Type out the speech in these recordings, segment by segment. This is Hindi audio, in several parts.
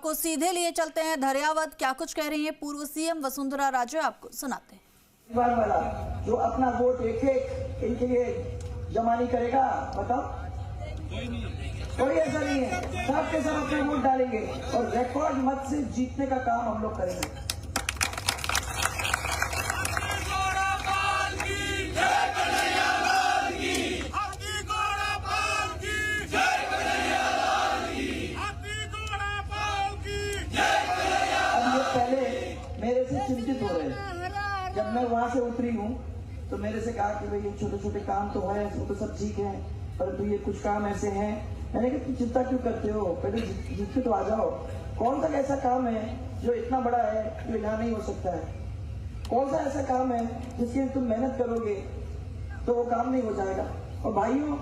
को सीधे लिए चलते हैं धैर्यावत। क्या कुछ कह रही हैं पूर्व सीएम वसुंधरा राजे, आपको सुनाते हैं। वाला जो अपना वोट एक एक इनके लिए जमा नहीं करेगा, बताओ, कोई ऐसा नहीं है। सब के सब अपने वोट डालेंगे और रिकॉर्ड मत से जीतने का काम हम लोग करेंगे। पहले मेरे से चिंतित हो रहे हैं। जब मैं वहां से उतरी हूँ तो मेरे से कहा कि भाई ये छोटे छोटे काम तो है, वो तो सब ठीक है, परंतु ये कुछ काम ऐसे हैं। मैंने कहा तुम चिंता क्यों करते हो, पहले जीतते तो आ जाओ। कौन सा ऐसा काम है जो इतना बड़ा है जो यहाँ नहीं हो सकता है? कौन सा ऐसा काम है जिसके लिए तुम मेहनत करोगे तो वो काम नहीं हो जाएगा? और भाइयों,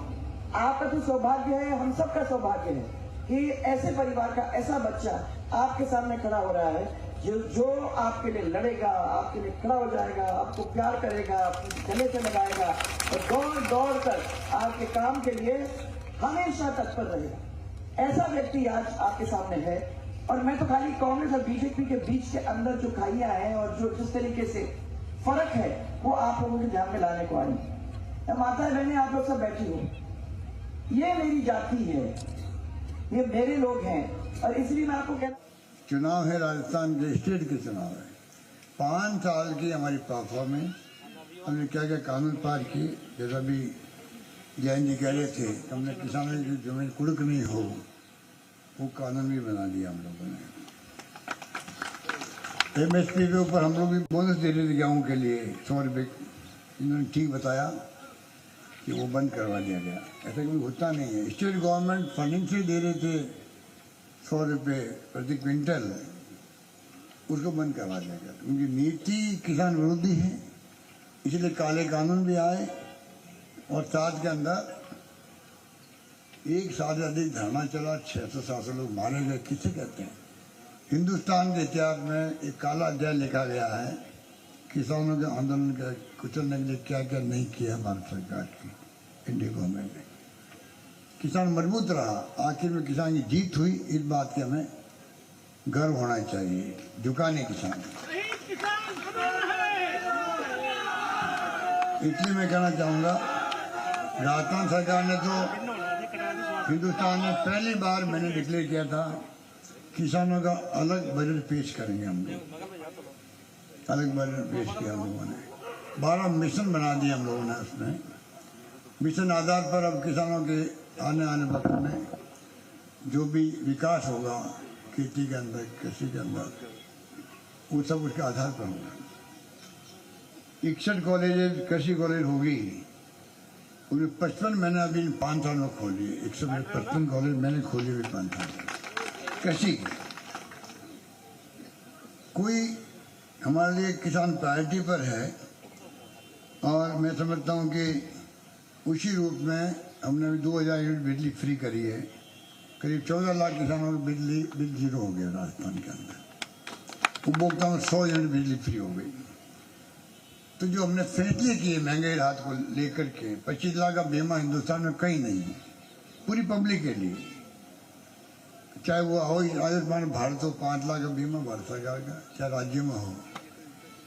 आपका तो सौभाग्य है, हम सबका सौभाग्य है कि ऐसे परिवार का ऐसा बच्चा आपके सामने खड़ा हो रहा है जो आपके लिए लड़ेगा, आपके लिए खड़ा हो जाएगा, आपको प्यार करेगा, आपके गले से लगाएगा और दौड़ दौड़ कर आपके काम के लिए हमेशा तत्पर रहेगा। ऐसा व्यक्ति आज आपके सामने है। और मैं तो खाली कांग्रेस और बीजेपी के बीच के अंदर जो खाइयां हैं और जो जिस तरीके से फर्क है वो आप लोगों के ध्यान में लाने को आई। माता बहने, आप लोग सब बैठी हो, ये मेरी जाति है, ये मेरे लोग हैं और इसलिए मैं आपको कहता। चुनाव है, राजस्थान के स्टेट के चुनाव है। 5 साल की हमारी परफॉर्मेंस, हमने क्या क्या कानून पार किए। जैसा भी जैन जी कह रहे थे, हमने किसानों की जमीन कुड़क नहीं हो वो कानून भी बना दिया हम लोगों ने। MSP के ऊपर हम लोग भी बोनस दे रहे थे गेहूँ के लिए 100 रुपये। इन्होंने ठीक बताया कि वो बंद करवा दिया गया। ऐसा कभी होता नहीं है। स्टेट गवर्नमेंट फंडिंग से दे रहे थे 100 रुपये प्रति क्विंटल, उसको बंद करवा दिया गया। उनकी नीति किसान विरोधी है, इसलिए काले कानून भी आए और साथ के अंदर 1 साल से अधिक धरना चला, 600-700 लोग मारे गए। किसे कहते हैं? हिंदुस्तान के इतिहास में एक काला अध्याय लिखा गया है किसानों के आंदोलन का कुचलने के लिए क्या क्या नहीं किया भारत सरकार की, इंडिया गवर्नमेंट ने। किसान मजबूत रहा, आखिर में किसान की जीत हुई। इस बात के हमें गर्व होना चाहिए। झुका नहीं किसान। इसलिए मैं कहना चाहूँगा, राजस्थान सरकार ने तो हिंदुस्तान में पहली बार मैंने डिक्लेयर किया था किसानों का अलग बजट पेश करेंगे। हम लोग अलग बजट पेश किया हम लोगों ने। 12 मिशन बना दिए हम लोगों ने। उसमें मिशन आधार पर अब किसानों के आने वक्त में जो भी विकास होगा खेती के अंदर, कृषि के अंदर, वो सब उसके आधार पर होगा। 61 कॉलेज कृषि कॉलेज होगी, उन्हें 55 मैंने अभी 5 साल में खोली है। 155 कॉलेज मैंने खोली हुई 5 साल में कृषि। कोई हमारे लिए किसान प्रायोरिटी पर है और मैं समझता हूँ कि उसी रूप में हमने अभी 2000 यूनिट बिजली फ्री करी है। करीब 14 लाख किसानों को बिल जीरो हो गया राजस्थान के अंदर। उपभोक्ताओं में 100 यूनिट बिजली फ्री हो गई। तो जो हमने फैसले किए महंगाई राहत को लेकर के, 25 लाख का बीमा हिंदुस्तान में कहीं नहीं है पूरी पब्लिक के लिए। चाहे वो हो आयुष्मान भारत हो, 5 लाख का बीमा भारत सरकार का, चाहे राज्य में हो,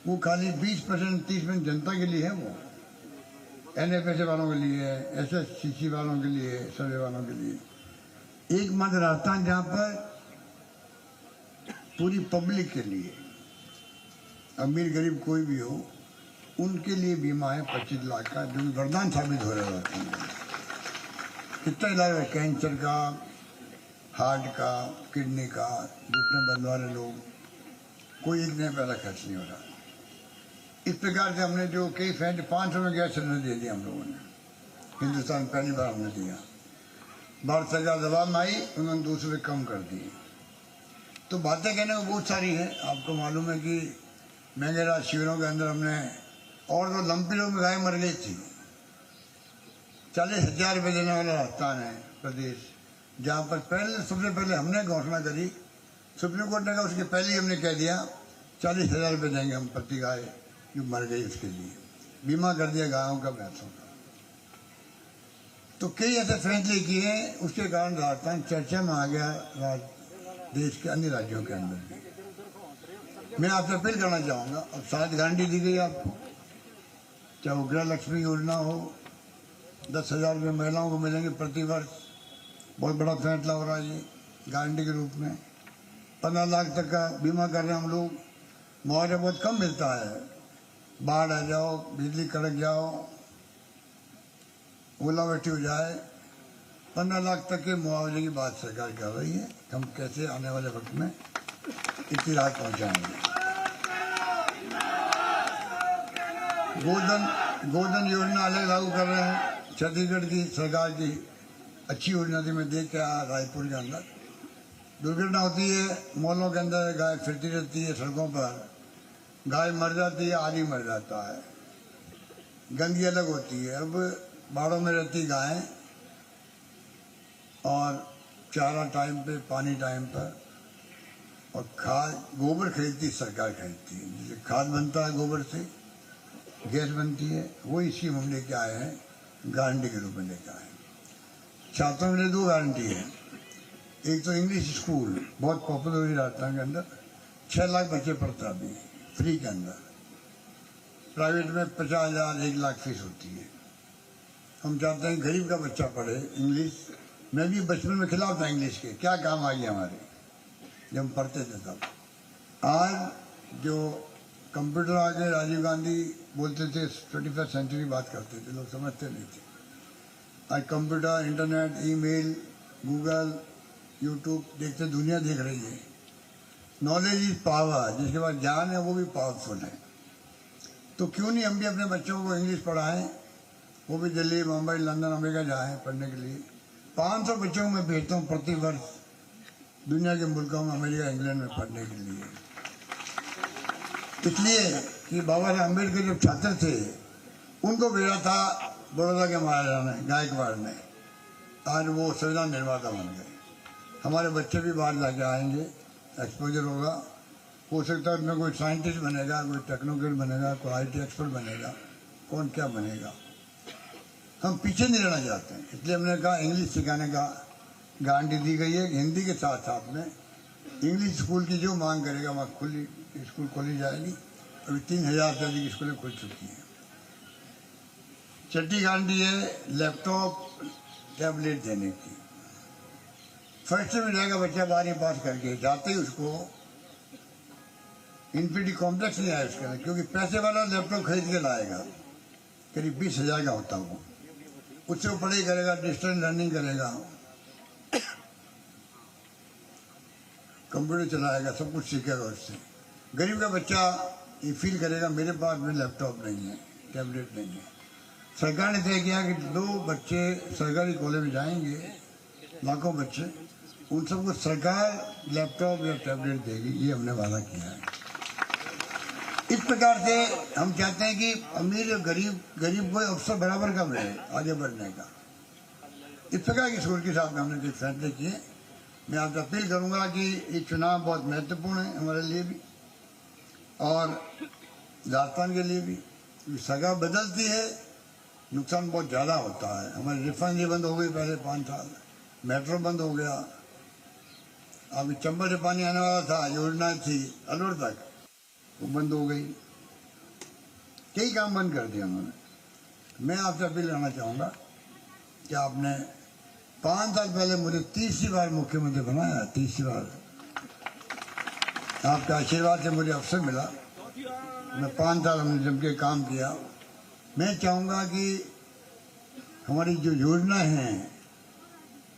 वो खाली 20% 30% जनता के लिए है। वो NFSA वालों के लिए, SSCC वालों के लिए, सर्वे वालों के लिए। एकमात्र राजस्थान जहाँ पर पूरी पब्लिक के लिए, अमीर गरीब कोई भी हो, उनके लिए बीमा है 25 लाख का, जो वरदान साबित हो रहा है। कितना इलाज है, कैंसर का, हार्ट का, किडनी का, घुटने बंद वाले लोग, कोई एक नया पैसा खर्च नहीं हो रहा। इस प्रकार से हमने जो कई फैसले, 500 में गैस सिलेंडर दे दिया हम लोगों ने। हिंदुस्तान पहली बार हमने दिया। भारत सरकार दबाव में आई, उन्होंने 200 रुपये कम कर दिए। तो बातें कहने को बहुत सारी है। आपको मालूम है कि महंगे राज शिविरों के अंदर हमने, और तो लंपी लोग में गाय मर गई थी। 40,000 रुपये देने वाला राजस्थान है प्रदेश, जहाँ पर सबसे पहले हमने घोषणा करी। सुप्रीम कोर्ट ने कहा उसके पहले ही हमने कह दिया 40,000 रुपये देंगे हम प्रति गाय जो मर गई, उसके लिए बीमा कर दिया गायों का, भैंसों का। तो कई ऐसे फैसले किए, उसके कारण राजस्थान चर्चा में आ गया देश के अन्य राज्यों के अंदर भी। मैं आपसे अपील करना चाहूँगा, अब शायद गारंटी दी गई आपको, चाहे वो गृह लक्ष्मी योजना हो, 10,000 रुपये महिलाओं को मिलेंगे प्रति वर्ष, बहुत बड़ा फैसला हो रहा है ये गारंटी के रूप में। 15 लाख तक का बीमा कर रहे हैं हम लोग। मुआवजा बहुत कम मिलता है, बाढ़ आ जाओ, बिजली कड़क जाओ, ओलावृष्टि हो जाए, 15 लाख तक के मुआवजे की बात सरकार कर रही है। हम कैसे आने वाले वक्त में इतनी राहत पहुंचाएंगे। गोधन योजना अलग लागू कर रहे हैं, छत्तीसगढ़ की सरकार की अच्छी योजना थी। मैं देख के आया रायपुर के अंदर, दुर्घटना होती है, मॉलों के अंदर गाय फिरती रहती है सड़कों पर, गाय मर जाती है, आदमी मर जाता है, गंदगी अलग होती है। अब बाड़ों में रहती गायें और चारा टाइम पे, पानी टाइम पर, और खाद गोबर खरीदती सरकार खरीदती है, जिससे खाद बनता है, गोबर से गैस बनती है। वो इसी हम लेके आए हैं, गारंटी के रूप में लेके आए हैं। छात्रों के लिए 2 गारंटी है। एक तो इंग्लिश स्कूल बहुत पॉपुलर हुई राजस्थान के अंदर, 6 लाख बच्चे पढ़ता अभी फ्री के अंदर। प्राइवेट में 50,000 1 लाख फीस होती है। हम चाहते हैं गरीब का बच्चा पढ़े इंग्लिश। मैं भी बचपन में खिलाफ था इंग्लिश के, क्या काम आई हमारे जब हम पढ़ते थे तब। आज जो कंप्यूटर आ गए, राजीव गांधी बोलते थे 21st सेंचुरी बात करते थे, लोग समझते नहीं थे। आज computer, internet, email, Google, YouTube देखते दुनिया देख रही है। नॉलेज इज पावर, जिसके पास ज्ञान है वो भी पावरफुल है। तो क्यों नहीं हम भी अपने बच्चों को इंग्लिश पढ़ाएं, वो भी दिल्ली, मुंबई, लंदन, अमेरिका जाएं पढ़ने के लिए। 500 बच्चों को मैं भेजता हूँ प्रति वर्ष दुनिया के मुल्कों में, अमेरिका, इंग्लैंड में पढ़ने के लिए। इसलिए कि बाबा साहब अम्बेडकर जब छात्र थे उनको भेजा था बड़ौदा के महाराजा ने, गायकवाड़ ने। आज वो संविधान निर्माता बन गए। हमारे बच्चे भी बाहर जाके आएंगे, एक्सपोजर होगा। हो सकता है उसमें कोई साइंटिस्ट बनेगा, कोई टेक्नोक्रेट बनेगा, कोई IT एक्सपर्ट बनेगा, कौन क्या बनेगा। हम पीछे नहीं रहना चाहते हैं, इसलिए हमने कहा इंग्लिश सिखाने का गारंटी दी गई है। हिंदी के साथ साथ में इंग्लिश स्कूल की जो मांग करेगा वहाँ स्कूल खोली जाएगी। अभी 3,000 से अधिक स्कूलें खुल चुकी हैं। छठी गारंटी है लैपटॉप, टैबलेट देने की। फर्स्ट में जाएगा बच्चा 12वीं पास करके, जाते ही उसको इन्फिनिटी कॉम्प्लेक्स नहीं आया उसके अंदर, क्योंकि पैसे वाला लैपटॉप खरीद के लाएगा, करीब 20,000 का होता वो। उससे वो पढ़ाई करेगा, डिस्टेंस लर्निंग करेगा, कंप्यूटर चलाएगा, सब कुछ सीखेगा उससे। गरीब का बच्चा ये फील करेगा मेरे पास में लैपटॉप नहीं है, टैबलेट नहीं है। सरकार ने तय किया कि 2 बच्चे सरकारी कॉलेज में जाएंगे, लाखों बच्चे, उन सबको सरकार लैपटॉप या टैबलेट देगी, ये हमने वादा किया है। इस प्रकार से हम चाहते हैं कि अमीर और गरीब को अवसर बराबर का मिले आगे बढ़ने का। इस प्रकार की सोच के साथ में हमने जो फैसले किए। मैं आपसे अपील करूंगा कि ये चुनाव बहुत महत्वपूर्ण है हमारे लिए भी और राजस्थान के लिए भी। सरकार बदलती है, नुकसान बहुत ज़्यादा होता है। हमारी रिफाइनरी बंद हो गई पहले 5 साल, मेट्रो बंद हो गया, अभी चंबल से पानी आने वाला था, योजना थी अलवर तक, वो बंद हो गई। कई काम बंद कर दिया उन्होंने। मैं आपसे अपील करना चाहूँगा कि आपने 5 साल पहले मुझे 30वीं बार मुख्यमंत्री बनाया, 30वीं बार आपके आशीर्वाद से मुझे अवसर मिला। मैं 5 साल हमने जम के काम किया। मैं चाहूँगा कि हमारी जो योजना है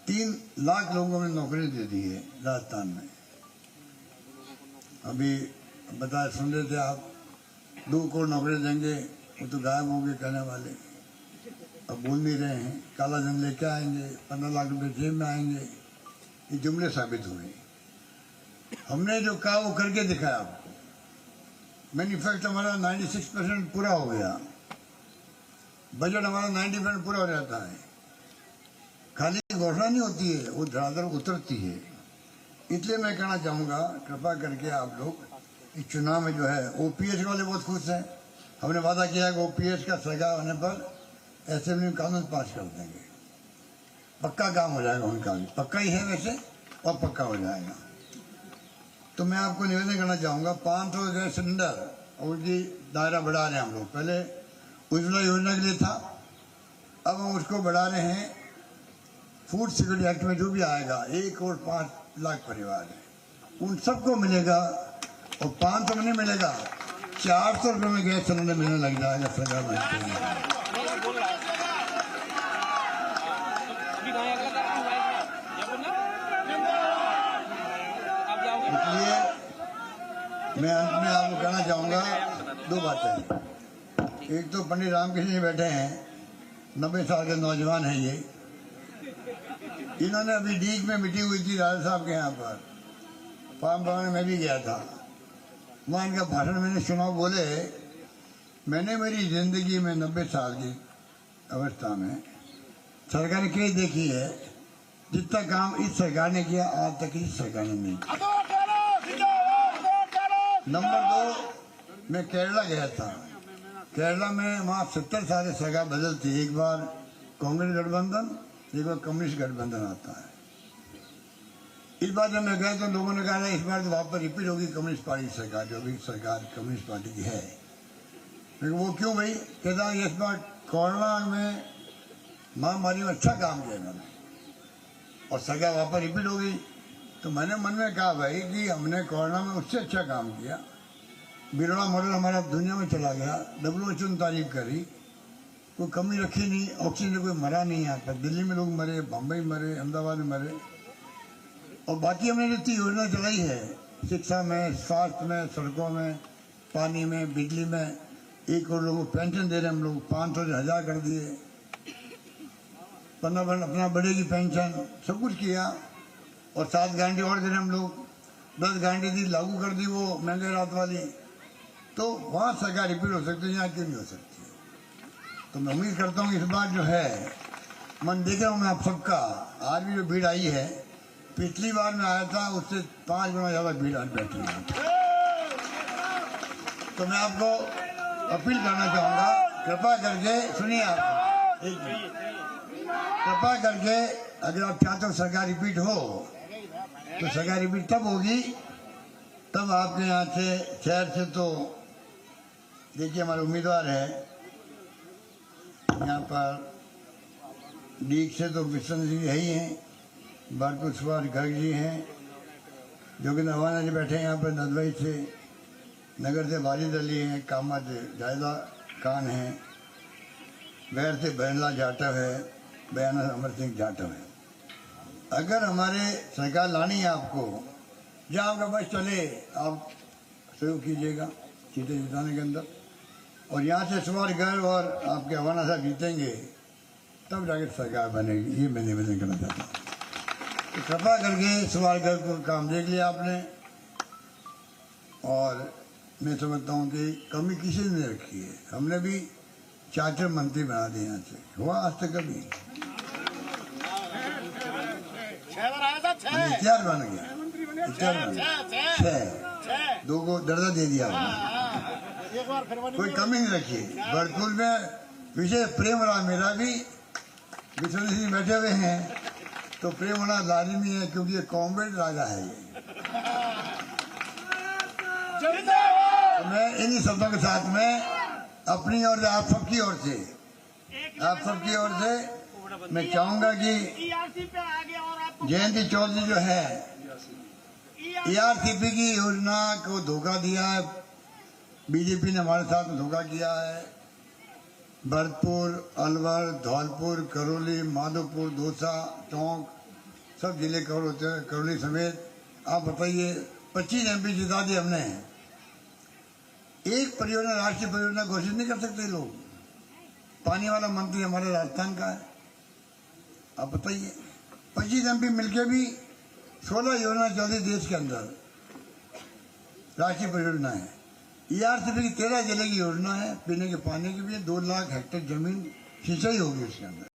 3 लाख लोगों ने नौकरी दे दी है राजस्थान में। अभी बताए सुन रहे थे आप, 2 करोड़ नौकरी देंगे, वो तो गायब हो गए कहने वाले, अब बोल नहीं रहे हैं। काला धन लेके आएंगे, 15 लाख रुपए जेब में आएंगे, ये जुमले साबित हुए। हमने जो कहा वो करके दिखाया आपको। मैन्युफैक्चर हमारा 96% पूरा हो गया, बजट हमारा 90% पूरा हो जाता है। खाली घोषणा नहीं होती है, वो धरातल उतरती है। इसलिए मैं कहना चाहूँगा कृपा करके आप लोग इस चुनाव में जो है, OPS वाले बहुत खुश हैं। हमने वादा किया है कि OPS का सरकार होने पर असेंबली में कानून पास कर देंगे, पक्का काम हो जाएगा उनका भी, पक्का ही है वैसे, और पक्का हो जाएगा। तो मैं आपको निवेदन करना चाहूँगा 500 गैस सिलेंडर और उनकी दायरा बढ़ा रहे हैं हम लोग। पहले उज्ज्वला योजना के लिए था, अब हम उसको बढ़ा रहे हैं। फूड सिक्योरिटी एक्ट में जो भी आएगा 1 करोड़ 5 लाख परिवार है, उन सबको मिलेगा। और 500 में नहीं मिलेगा, 400 रुपये में गैस सिलेंडर मिलने लग जाएगा सरकार बनते हैं। इसलिए मैं अंत में आपको कहना चाहूँगा 2 बातें। एक तो पंडित रामकृष्ण जी बैठे हैं, 90 साल के नौजवान हैं ये। इन्होंने अभी डीग में मीटिंग हुई थी राजा साहब के यहाँ पर, फार्म भवन में मैं भी गया था। वहाँ इनका भाषण मैंने सुना। बोले मैंने मेरी जिंदगी में 90 साल की अवस्था में सरकार कई देखी है, जितना काम इस सरकार ने किया आज तक इस सरकार ने नहीं किया। नंबर 2, मैं केरला गया था। केरला में वहाँ 70 साल की सरकार बदलती, एक बार कांग्रेस गठबंधन, एक बार कम्युनिस्ट गठबंधन आता है। इस बार जब मैं गया तो लोगों ने कहा इस बार तो वहाँ पर रिपीट होगी कम्युनिस्ट पार्टी की सरकार, जो भी सरकार कम्युनिस्ट पार्टी की है। लेकिन वो क्यों भाई? कहता इस बार कोरोना में महामारी में अच्छा काम किया इन्होंने और सरकार वहाँ पर रिपीट होगी। तो मैंने मन में कहा भाई कि हमने कोरोना में उससे अच्छा काम किया। बिरला मॉडल हमारा दुनिया में चला गया, WHO ने तारीफ करी, कोई कमी रखी नहीं, ऑक्सीजन कोई मरा नहीं यहाँ पर। दिल्ली में लोग मरे, बम्बई मरे, अहमदाबाद में मरे। और बाकी हमने जितनी योजना चलाई है, शिक्षा में, स्वास्थ्य में, सड़कों में, पानी में, बिजली में, 1 करोड़ लोगों को पेंशन दे रहे हम लोग, 500 से 1000 कर दिए। अपना बढ़ेगी पेंशन, सब कुछ किया। और 7 गारंटी और दे रहे हम लोग, 10 गारंटी दी, लागू कर दी वो महंगे रात वाली। तो वहाँ सरकार रिपीट हो सकती है, यहाँ क्यों नहीं हो सकती? तो मैं उम्मीद करता हूँ इस बार जो है, मन देख रहा हूँ मैं आप सबका, आज भी जो भीड़ आई है, पिछली बार में आया था उससे 5 गुना ज़्यादा भीड़ आज बैठी है। तो मैं आपको अपील करना चाहूँगा, कृपा करके सुनिए, आप एक मिनट, कृपा करके अगर आप चाहते हो सरकार रिपीट हो तो सरकार रिपीट तब होगी तब आपके यहाँ से, शहर से, तो देखिए हमारे उम्मीदवार है यहाँ पर डीग से तो विष्णु जी है ही हैं, भरतपुर सुभाष गर्ग जी हैं, जो कि नवाना जी बैठे हैं यहाँ पर नदवाई से, नगर से वाजिद अली हैं, कामा से जायदा खान हैं, बैर से बैनला जाटव है, बयाना अमर सिंह जाटव है। अगर हमारे सरकार लानी है आपको, जहाँ आपका बस चले आप सहयोग कीजिएगा सीटें जिताने के अंदर। और यहाँ से सुभाष गर्ग और आपके हवाना साहब जीतेंगे तब जाकर सरकार बनेगी, ये मैं निवेदन करना चाहता हूँ। तो कृपा करके सुभाष गर्ग को काम देख लिया आपने, और मैं समझता हूँ कि कमी किसी ने नहीं रखी है। हमने भी 4 मंत्री बना दिए यहाँ से, हुआ आज तक कभी? इख्तियार बन गया, इख्तियार बन गया, 6, 2 को दर्जा दे दिया हमने, कोई कमी नहीं रखी। भरतपुर में विशेष प्रेम रहा मेरा भी, विष्णु जी बैठे हुए हैं तो प्रेम होना लाजिमी है, क्योंकि ये कॉम्रेड राजा है ये। तो मैं इन्हीं शब्दों के साथ में अपनी और आप सबकी ओर से मैं चाहूंगा कि जयंती चौधरी जो है, ERCP की योजना को धोखा दिया है, बीजेपी ने हमारे साथ में धोखा किया है। भरतपुर, अलवर, धौलपुर, करौली, माधोपुर, दौसा, टोंक, सब जिले कवर होते हैं, करौली समेत। आप बताइए 25 MP जिता दिए हमने। एक परियोजना, राष्ट्रीय परियोजना घोषित नहीं कर सकते लोग। पानी वाला मंत्री हमारे राजस्थान का है, आप बताइए। 25 MP मिलके भी 16 योजना चल रही देश के अंदर, राष्ट्रीय परियोजना है। ERCP की 13 जिले की योजना है, पीने के पानी की भी है, 2 लाख हेक्टेयर जमीन सिंचाई होगी उसके अंदर।